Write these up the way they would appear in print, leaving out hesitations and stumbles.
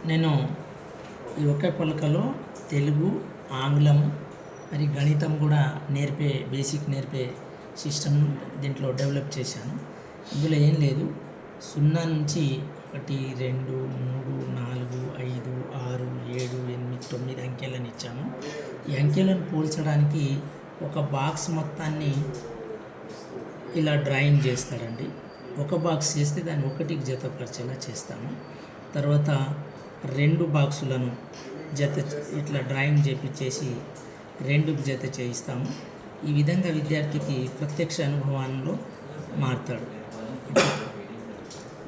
నేను ఈ ఒకే పలకలో తెలుగు, ఆంగ్లము మరి గణితం కూడా బేసిక్ నేర్పే సిస్టమ్ దీంట్లో డెవలప్ చేశాను. ఇందులో ఏం లేదు, 0 నుంచి 1, 2, 3, 4, 5, 6, 7, 8, 9 అంకెలను ఇచ్చాము. ఈ అంకెలను పోల్చడానికి ఒక బాక్స్ మొత్తాన్ని ఇలా డ్రాయింగ్ చేస్తాడండి. ఒక బాక్స్ చేస్తే దాన్ని ఒకటికి జతపరిచేలా చేస్తాము. తర్వాత 2 బాక్సులను ఇట్లా డ్రాయింగ్ చేపించేసి 2కి జత చేయిస్తాము. ఈ విధంగా విద్యార్థికి ప్రత్యక్ష అనుభవంలో మారుతాడు.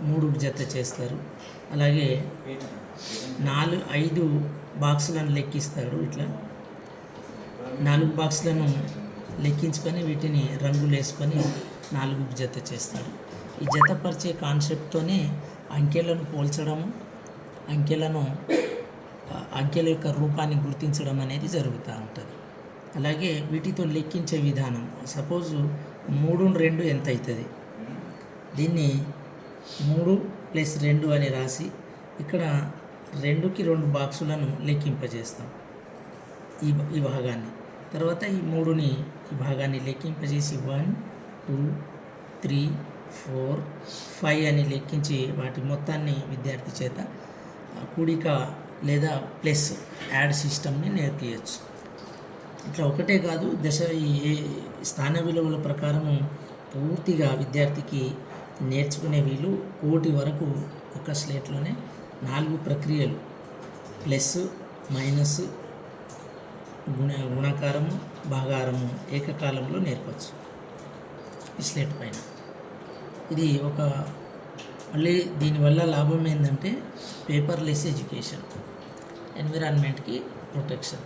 3కి జత చేస్తారు. అలాగే 5 బాక్సులను లెక్కిస్తాడు. ఇట్లా 4 బాక్సులను లెక్కించుకొని వీటిని రంగులు వేసుకొని 4కి జత చేస్తాడు. ఈ జతపరిచే కాన్సెప్ట్తోనే అంకెలను పోల్చడము, అంకెల యొక్క రూపాన్ని గుర్తించడం అనేది జరుగుతూ ఉంటుంది. అలాగే వీటితో లెక్కించే విధానం, సపోజు 3 2 ఎంత అవుతుంది, దీన్ని 3 + 2 అని రాసి ఇక్కడ 2కి 2 బాక్సులను లెక్కింపజేస్తాం ఈ భాగాన్ని. తర్వాత ఈ 3ని ఈ భాగాన్ని లెక్కింపజేసి 1 2 3 4 5 అని లెక్కించి వాటి మొత్తాన్ని విద్యార్థి చేత కూడిక లేదా ప్లస్ యాడ్ సిస్టమ్ని నేర్పించవచ్చు. ఇట్లా ఒకటే కాదు, ఈ స్థాన విలువల ప్రకారము పూర్తిగా విద్యార్థికి నేర్చుకునే వీలు 1 వరకు ఒక స్లేట్లోనే 4 ప్రక్రియలు ప్లస్, మైనస్, గుణకారము, భాగారము ఏకకాలంలో నేర్పచ్చు ఈ స్లేట్ పైన. ఇది మళ్ళీ దీనివల్ల లాభం ఏంటంటే పేపర్లెస్ ఎడ్యుకేషన్, ఎన్విరాన్మెంట్కి ప్రొటెక్షన్.